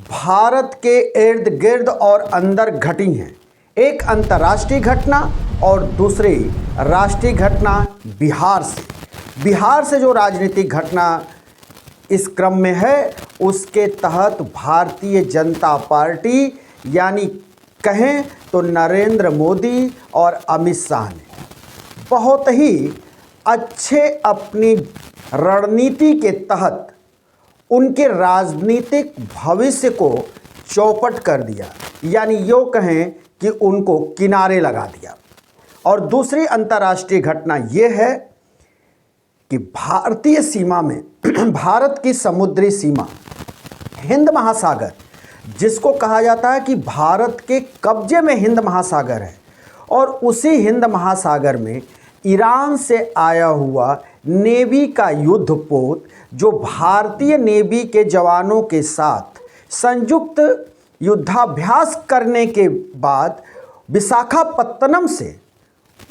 भारत के इर्द गिर्द और अंदर घटी हैं। एक अंतर्राष्ट्रीय घटना और दूसरी राष्ट्रीय घटना बिहार से जो राजनीतिक घटना इस क्रम में है, उसके तहत भारतीय जनता पार्टी यानी कहें तो नरेंद्र मोदी और अमित शाह ने बहुत ही अच्छे अपनी रणनीति के तहत उनके राजनीतिक भविष्य को चौपट कर दिया, यानी यूँ कहें कि उनको किनारे लगा दिया। और दूसरी अंतर्राष्ट्रीय घटना ये है कि भारतीय सीमा में भारत की समुद्री सीमा हिंद महासागर, जिसको कहा जाता है कि भारत के कब्जे में हिंद महासागर है, और उसी हिंद महासागर में ईरान से आया हुआ नेवी का युद्धपोत जो भारतीय नेवी के जवानों के साथ संयुक्त युद्धाभ्यास करने के बाद विशाखापत्तनम से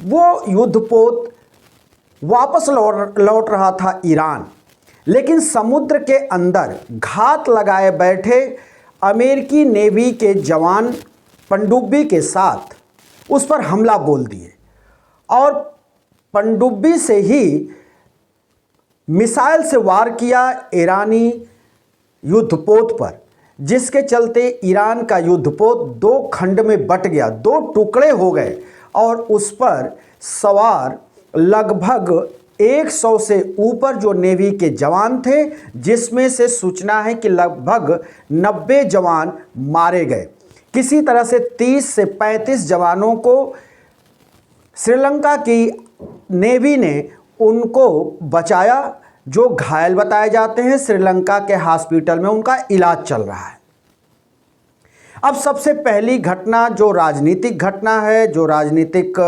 वो युद्धपोत वापस लौट रहा था ईरान, लेकिन समुद्र के अंदर घात लगाए बैठे अमेरिकी नेवी के जवान पनडुब्बी के साथ उस पर हमला बोल दिए और पनडुब्बी से ही मिसाइल से वार किया ईरानी युद्धपोत पर, जिसके चलते ईरान का युद्धपोत दो खंड में बट गया, दो टुकड़े हो गए और उस पर सवार लगभग 100 से ऊपर जो नेवी के जवान थे, जिसमें से सूचना है कि लगभग 90 जवान मारे गए। किसी तरह से 30 से 35 जवानों को श्रीलंका की नेवी ने उनको बचाया, जो घायल बताए जाते हैं। श्रीलंका के हॉस्पिटल में उनका इलाज चल रहा है। अब सबसे पहली घटना जो राजनीतिक घटना है, जो राजनीतिक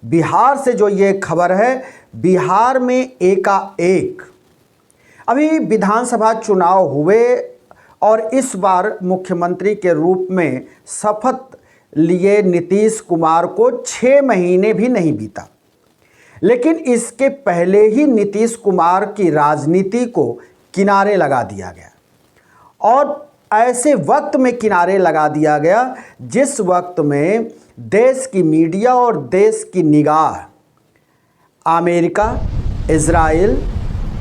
बिहार से जो ये खबर है, बिहार में एकाएक अभी विधानसभा चुनाव हुए और इस बार मुख्यमंत्री के रूप में शपथ लिए नीतीश कुमार को 6 महीने भी नहीं बीता, लेकिन इसके पहले ही नीतीश कुमार की राजनीति को किनारे लगा दिया गया, और ऐसे वक्त में किनारे लगा दिया गया जिस वक्त में देश की मीडिया और देश की निगाह अमेरिका, इजराइल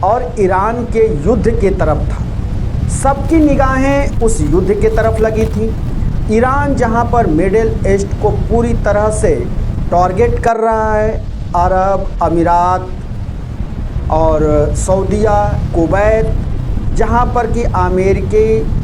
और ईरान के युद्ध की तरफ था। सबकी निगाहें उस युद्ध की तरफ लगी थी। ईरान जहां पर मिडिल ईस्ट को पूरी तरह से टारगेट कर रहा है, अरब अमीरात और सऊदीया, कुवैत, जहां पर कि अमेरिकी